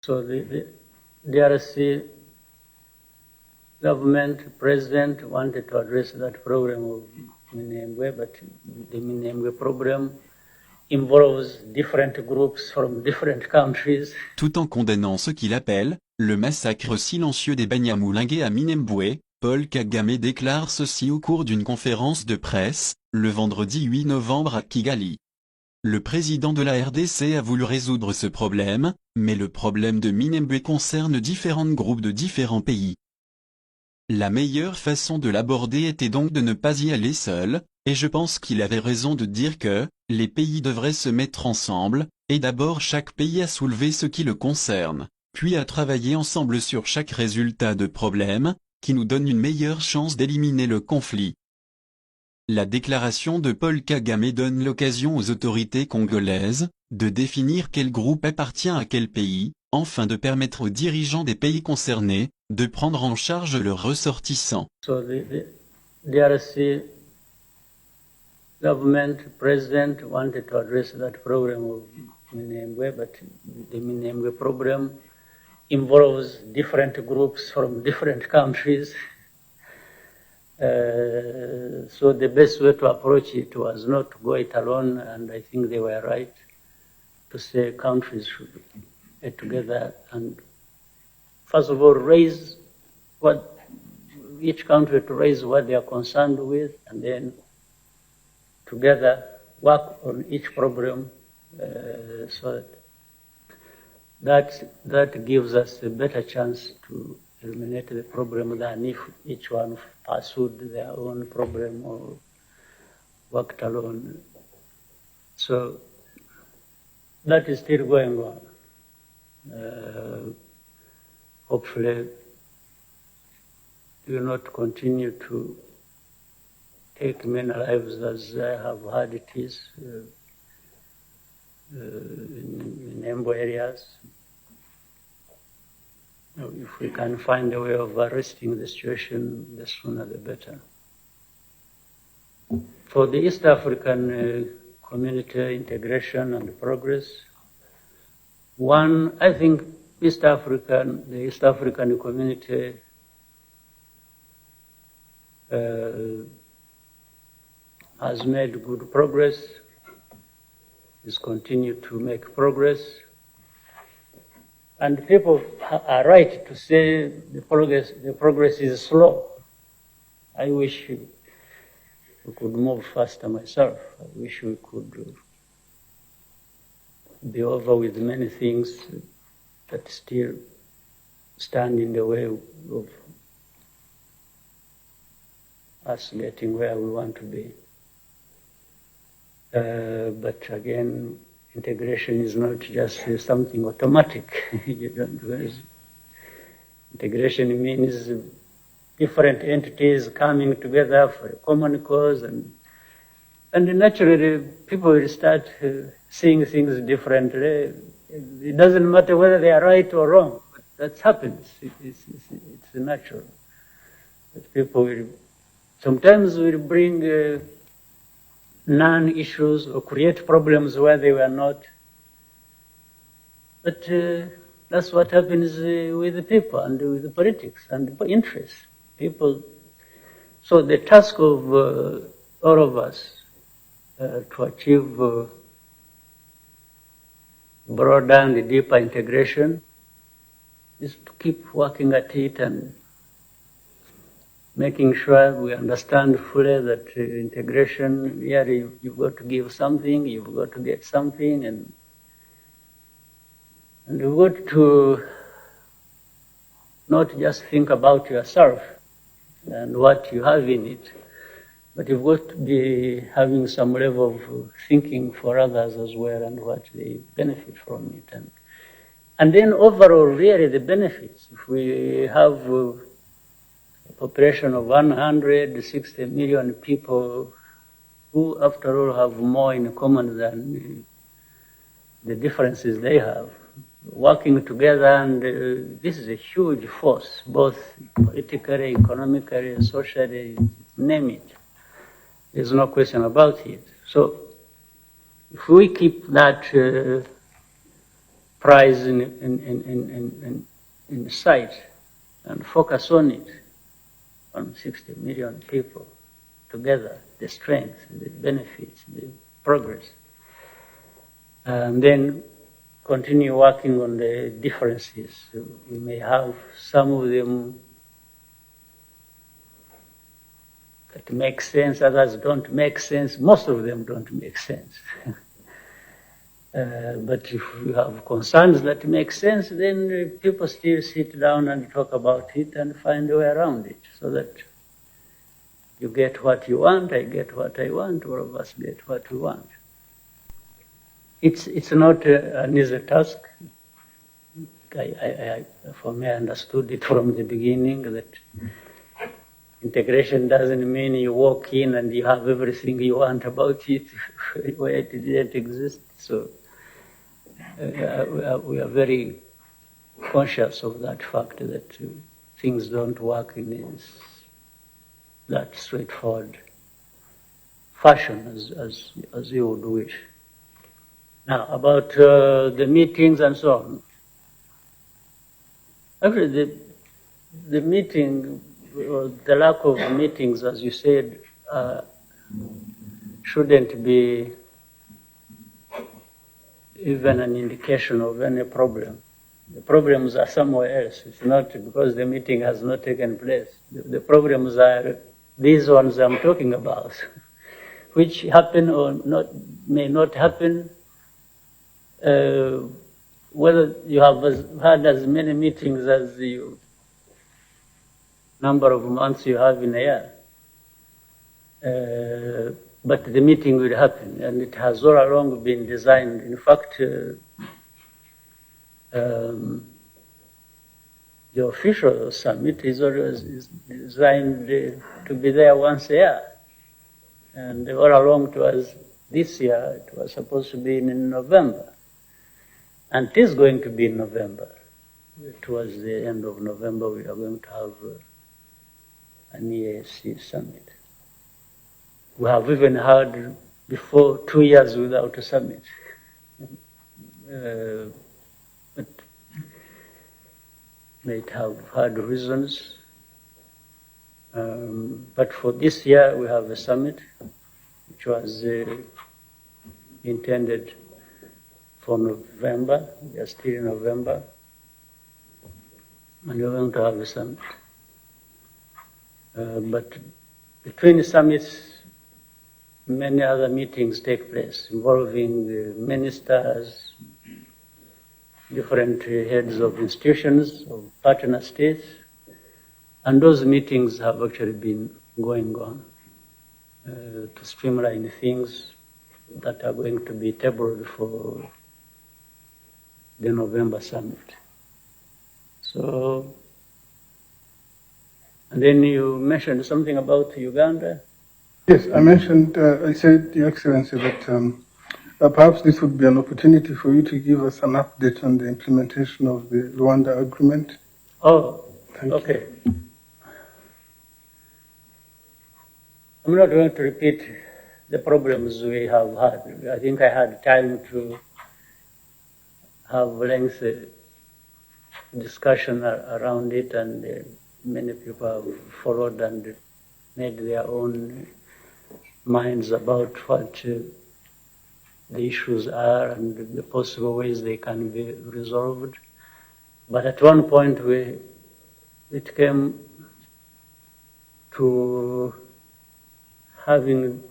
So the DRC government, president wanted to address that problem of Minembwe, but the Minembwe problem involves different groups from different countries. Tout en condamnant ce qu'il appelle le massacre silencieux des Banyamulenge à Minembwe, Paul Kagame déclare ceci au cours d'une conférence de presse, le vendredi 8 novembre à Kigali. Le président de la RDC a voulu résoudre ce problème, mais le problème de Minembwe concerne différents groupes de différents pays. La meilleure façon de l'aborder était donc de ne pas y aller seul, et je pense qu'il avait raison de dire que les pays devraient se mettre ensemble, et d'abord chaque pays à soulever ce qui le concerne, puis à travailler ensemble sur chaque résultat de problème, qui nous donne une meilleure chance d'éliminer le conflit. La déclaration de Paul Kagame donne l'occasion aux autorités congolaises de définir quel groupe appartient à quel pays, afin de permettre aux dirigeants des pays concernés de prendre en charge leurs ressortissants. So the DRC government, president wanted to address that problem of Minembwe, but the Minembwe problem involves different groups from different countries. So the best way to approach it was not to go it alone, and I think they were right to say countries should get together and first of all raise what each country to raise what they are concerned with, and then together work on each problem so that gives us a better chance to eliminate the problem than if each one pursued their own problem or worked alone. So that is still going on. Hopefully, it will not continue to take many lives as I have heard it is in Minembwe areas. If we can find a way of arresting the situation, the sooner the better. For the East African community integration and progress, one, I think the East African community has made good progress, is continued to make progress. And people are right to say the progress is slow. I wish we could move faster myself. I wish we could be over with many things that still stand in the way of us getting where we want to be. But again, integration is not just something automatic. Integration means different entities coming together for a common cause, and naturally people will start seeing things differently. It doesn't matter whether they are right or wrong, but that happens. It's natural. But people will sometimes bring non-issues or create problems where they were not. But that's what happens with the people and with the politics and the interests. People. So the task of all of us to achieve broader and deeper integration is to keep working at it and making sure we understand fully that integration, really, you've got to give something, you've got to get something, and you've got to not just think about yourself and what you have in it, but you've got to be having some level of thinking for others as well and what they benefit from it. And then overall, really, the benefits. If we have a population of 160 million people who, after all, have more in common than the differences they have, working together, and this is a huge force, both politically, economically, socially, name it. There's no question about it. So if we keep that prize in sight and focus on it, on 60 million people together, the strength, the benefits, the progress. And then continue working on the differences. We may have some of them that make sense, others don't make sense. Most of them don't make sense. But if you have concerns that make sense, then people still sit down and talk about it and find a way around it so that you get what you want, I get what I want, all of us get what we want. It's not an easy task. For me, I understood it from the beginning that integration doesn't mean you walk in and you have everything you want about it where it didn't exist. So we are very conscious of that fact that things don't work in that straightforward fashion as you would wish. Now, about the meetings and so on. Actually, the meeting, or the lack of meetings, as you said, shouldn't be even an indication of any problem. The problems are somewhere else. It's not because the meeting has not taken place. The problems are these ones I'm talking about, which happen or may not happen. Whether you have had as many meetings as the number of months you have in a year. But the meeting will happen, and it has all along been designed. In fact, the official summit is always designed to be there once a year. And all along towards this year, it was supposed to be in November. And it is going to be in November. Towards the end of November, we are going to have an EAC summit. We have even had before 2 years without a summit. But might have had reasons. But for this year, we have a summit, which was intended for November. We are still in November. And we're going to have a summit. But between the summits, many other meetings take place involving the ministers, different heads of institutions, of partner states, and those meetings have actually been going on to streamline things that are going to be tabled for the November summit. So, and then you mentioned something about Uganda. Yes, I said, Your Excellency, that perhaps this would be an opportunity for you to give us an update on the implementation of the Rwanda agreement. Oh, okay. I'm not going to repeat the problems we have had. I think I had time to have lengthy discussion around it, and many people have followed and made their own minds about what the issues are and the possible ways they can be resolved. But at one point, it came to having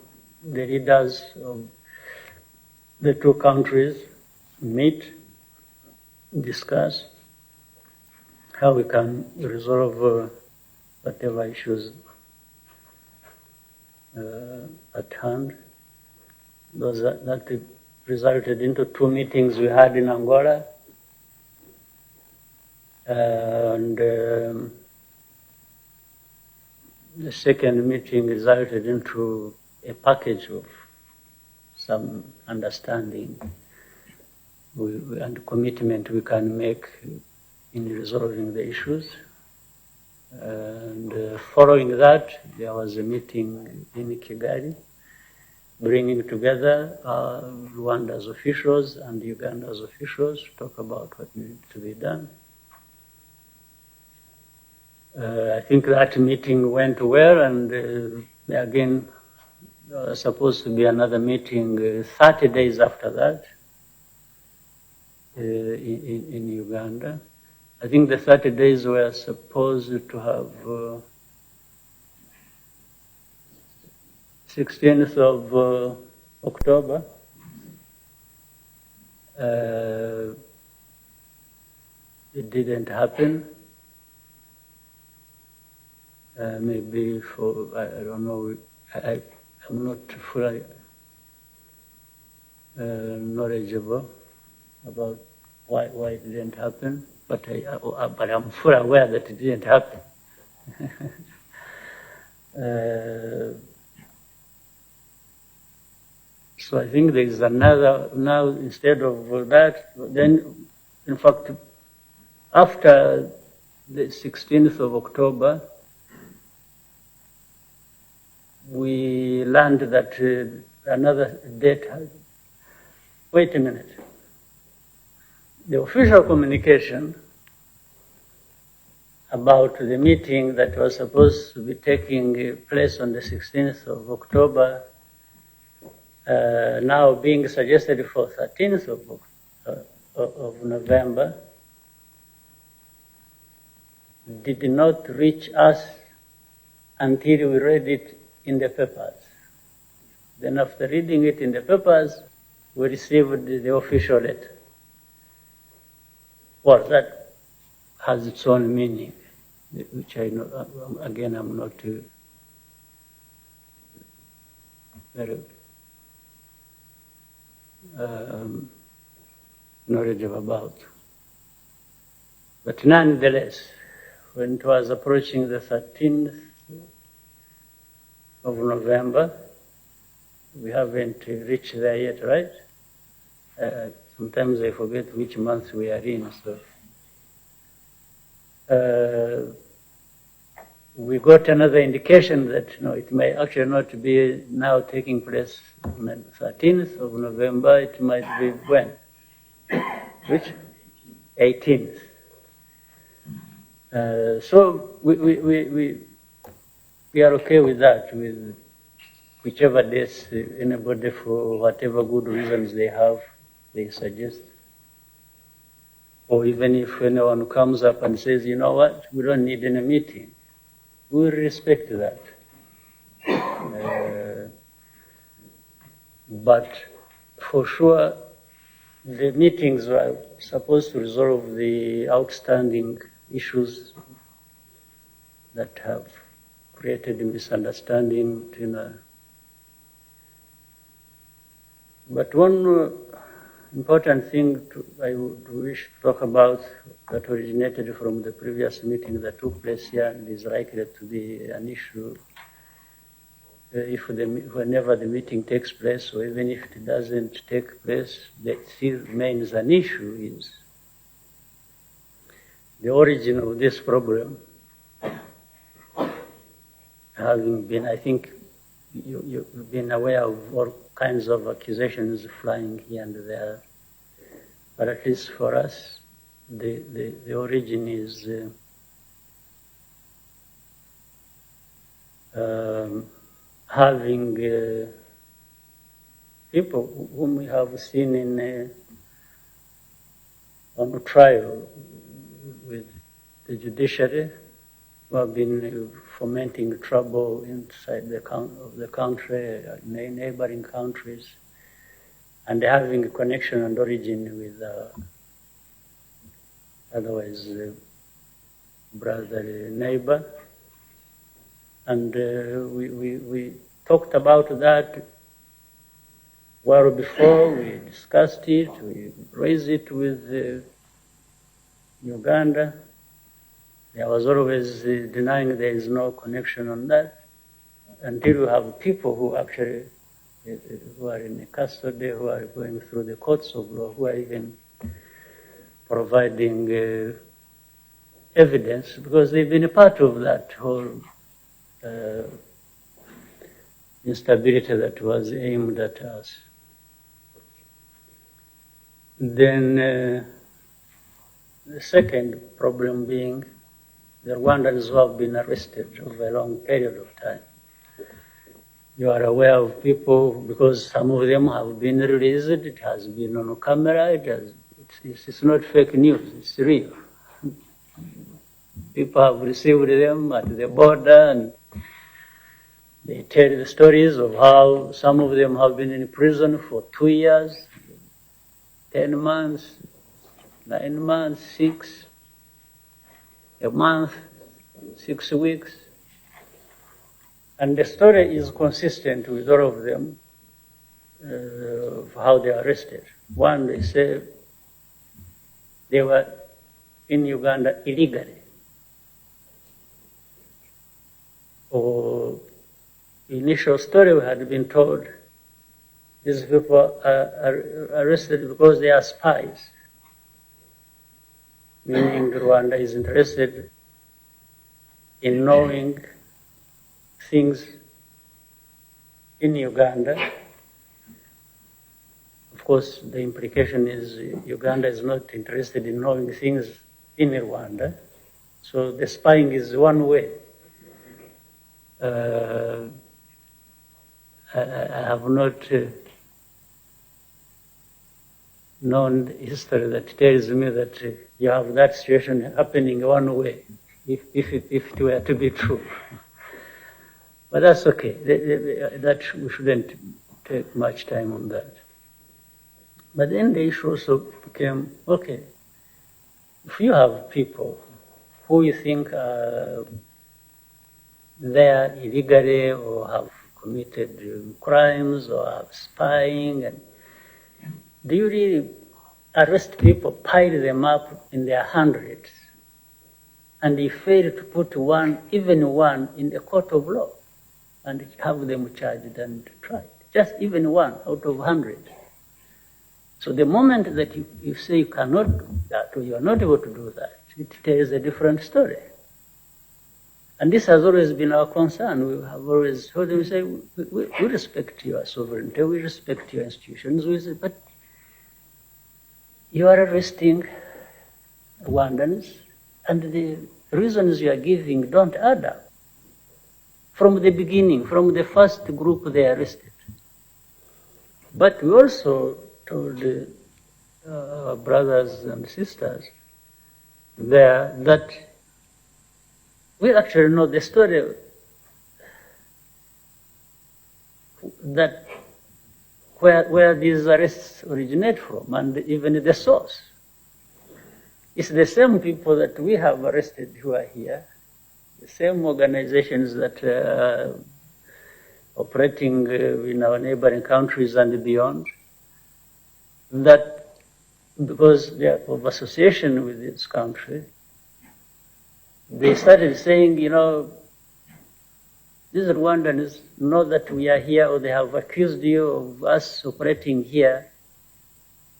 the leaders of the two countries meet, discuss how we can resolve whatever issues at hand. That resulted into 2 meetings we had in Angola, and the second meeting resulted into a package of some understanding and commitment we can make in resolving the issues. And following that, there was a meeting in Kigali, bringing together Rwanda's officials and Uganda's officials to talk about what needs to be done. I think that meeting went well, and again, there was supposed to be another meeting 30 days after that in Uganda. I think the 30 days were supposed to have 16th of October. It didn't happen. Maybe for, I don't know, I'm not fully knowledgeable about why it didn't happen, but I'm fully aware that it didn't happen. So I think there is another, now instead of that, then in fact, after the 16th of October, we learned that another date had, wait a minute. The official communication about the meeting that was supposed to be taking place on the 16th of October, now being suggested for 13th of November, did not reach us until we read it in the papers. Then after reading it in the papers, we received the official letter. Well, that has its own meaning, which I know, again, I'm not very knowledgeable about. But nonetheless, when it was approaching the 13th of November, we haven't reached there yet, right? Sometimes I forget which month we are in, so. We got another indication that it may actually not be now taking place on the 13th of November, it might be when? Which? 18th. So we are okay with that, with whichever days anybody, for whatever good reasons they have, they suggest. Or even if anyone comes up and says, you know what, we don't need any meeting, we will respect that. But for sure, the meetings were supposed to resolve the outstanding issues that have created a misunderstanding between But one important thing I would wish to talk about that originated from the previous meeting that took place here and is likely to be an issue whenever the meeting takes place, or even if it doesn't take place, that still remains an issue, is the origin of this problem. Having been, I think, you've been aware of all kinds of accusations flying here and there, but at least for us, the origin is having people whom we have seen on trial with the judiciary, who have been fomenting trouble inside the country, neighboring countries, and having a connection and origin with otherwise brother neighbor. And we talked about that well before, we discussed it, we raised it with Uganda. There was always denying there is no connection on that, until you have people who actually, who are in custody, who are going through the courts of law, who are even providing evidence, because they've been a part of that whole instability that was aimed at us. Then the second problem being the Rwandans who have been arrested over a long period of time. You are aware of people, because some of them have been released, it has been on camera, it's not fake news, it's real. People have received them at the border, and they tell the stories of how some of them have been in prison for 2 years, 10 months, 9 months, 6, a month, 6 weeks. And the story is consistent with all of them, of how they are arrested. One, they say they were in Uganda illegally. Or initial story we had been told, these people are arrested because they are spies, meaning Rwanda is interested in knowing things in Uganda. Of course, the implication is Uganda is not interested in knowing things in Rwanda. So the spying is one way. I have not known history that tells me that you have that situation happening one way, if it were to be true. But that's okay. That we shouldn't take much time on that. But then the issue also became, okay, if you have people who you think are there illegally or have committed crimes or have spying, and do you really arrest people, pile them up in their hundreds, and you fail to put one, even one, in the court of law and have them charged and tried? Just even one out of 100. So the moment that you say you cannot do that, or you are not able to do that, it tells a different story. And this has always been our concern. We have always heard them say, we respect your sovereignty, we respect your institutions, we say, but you are arresting Rwandans, and the reasons you are giving don't add up. From the beginning, from the first group they arrested. But we also told our brothers and sisters there that we actually know the story, that where these arrests originate from, and even the source. It's the same people that we have arrested who are here, the same organizations that are operating in our neighboring countries and beyond, that because they are of association with this country, they started saying, these Rwandans know that we are here, or they have accused you of us operating here.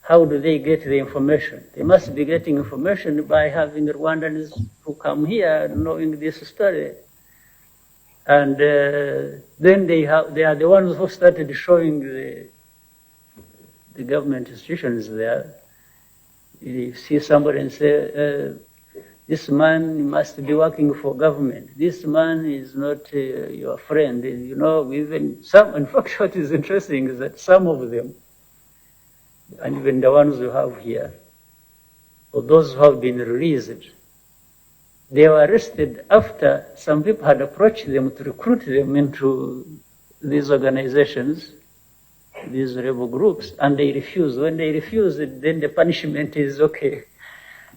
How do they get the information? They must be getting information by having Rwandans who come here knowing this story. And then they are the ones who started showing the government institutions there. You see somebody and say, this man must be working for government. This man is not your friend. Even some, in fact, what is interesting is that some of them, and even the ones we have here, or those who have been released, they were arrested after some people had approached them to recruit them into these organizations, these rebel groups, and they refused. When they refused, then the punishment is, okay,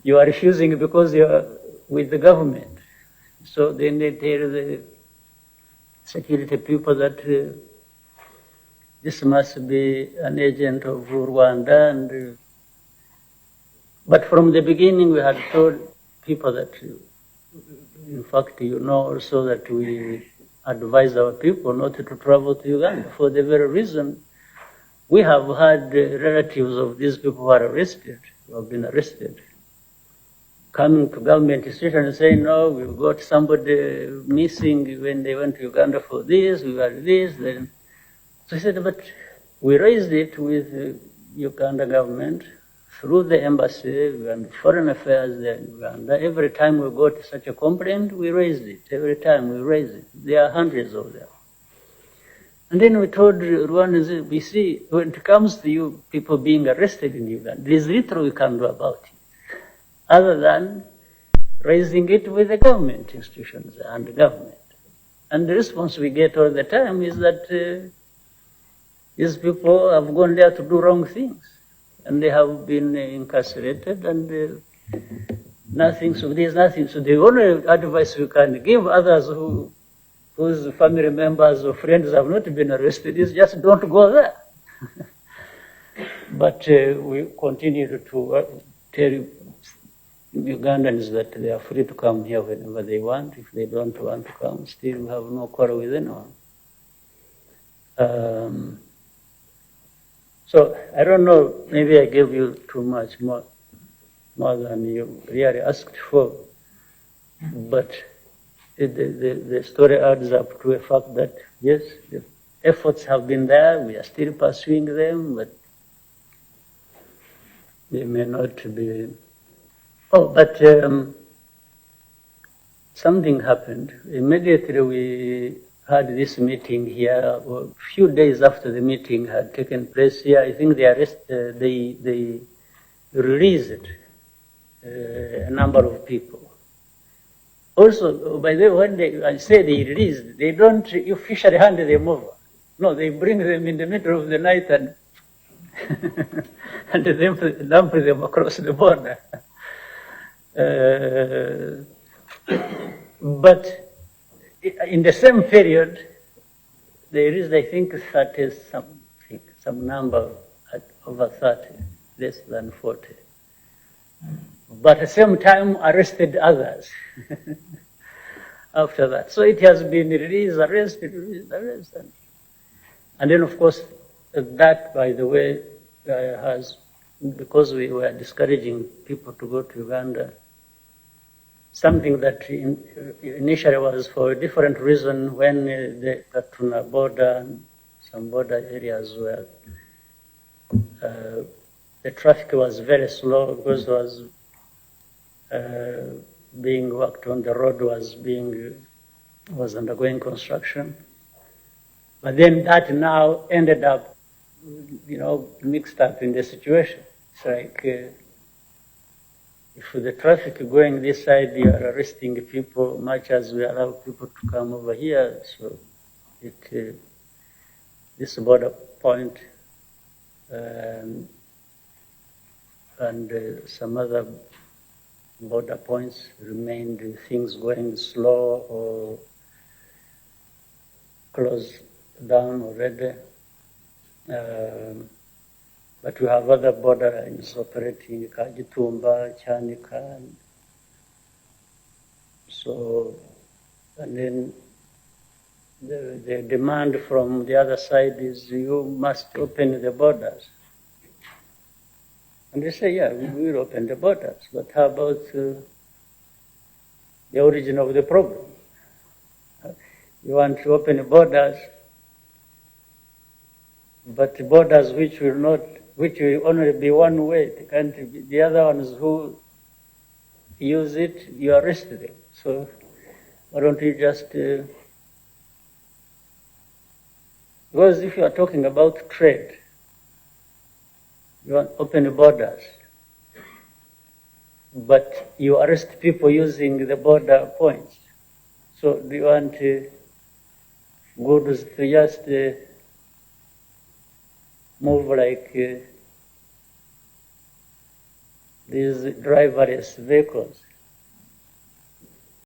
you are refusing because you are with the government. So then they tell the security people that this must be an agent of Rwanda. But from the beginning, we had told people that, in fact, also that we advise our people not to travel to Uganda for the very reason we have had relatives of these people who are arrested, who have been arrested, coming to government institutions and saying, no, we've got somebody missing when they went to Uganda for this, we got this, then So he said, but we raised it with the Uganda government through the embassy and foreign affairs there in Uganda. Every time we got such a complaint, we raised it. Every time we raised it. There are hundreds of them. And then we told Rwandans, we see, when it comes to you people being arrested in Uganda, there is little we can do about it, other than raising it with the government institutions and the government. And the response we get all the time is that these people have gone there to do wrong things. And they have been incarcerated and nothing, so there's nothing. So the only advice we can give others whose family members or friends have not been arrested is just don't go there. But we continue to tell Ugandans that they are free to come here whenever they want. If they don't want to come, still we have no quarrel with anyone. So I don't know, maybe I gave you too much more than you really asked for, but the story adds up to a fact that yes, the efforts have been there, we are still pursuing them, but they may not be. Oh, but something happened. Immediately we had this meeting here. A few days after the meeting had taken place here, I think they released a number of people. Also, by the way, when I say they released, they don't officially hand them over. No, they bring them in the middle of the night and and then dump them across the border. But in the same period, there is, I think, 30 something, some number at over 30, less than 40. But at the same time, arrested others after that. So it has been released, arrested, released, arrested. And then, of course, that, by the way, has, because we were discouraging people to go to Uganda, something that initially was for a different reason when the Gatuna border, some border areas where the traffic was very slow because it was being worked on, the road was undergoing construction. But then that now ended up, mixed up in the situation. It's like, if the traffic going this side, you are arresting people much as we allow people to come over here. So this border point and some other border points remained things going slow or closed down already. But we have other border lines operating, Kajitumba, Chanika. So, and then the demand from the other side is you must open the borders. And they say, yeah, we will open the borders, but how about the origin of the problem? You want to open the borders, but the borders which will only be one way. It can't be the other ones who use it, you arrest them. So why don't you just, because if you are talking about trade, you want open the borders, but you arrest people using the border points. So do you want goods to just move like these driverless vehicles?